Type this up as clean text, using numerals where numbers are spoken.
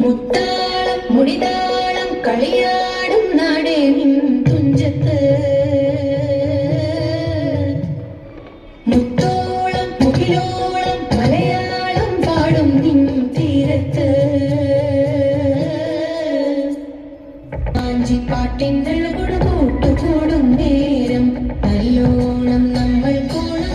മുത്താളം മുടിതാളം കളിയാടും നാടേ നിൻ തുഞ്ചത്ത് മുത്തോളം മുകിലോളം മലയാളം പാടും നിൻ തീരത്ത് പാട്ടിൻ കൂട്ടുകൂടും നേരം നല്ലോണം നമ്മൾ കോണം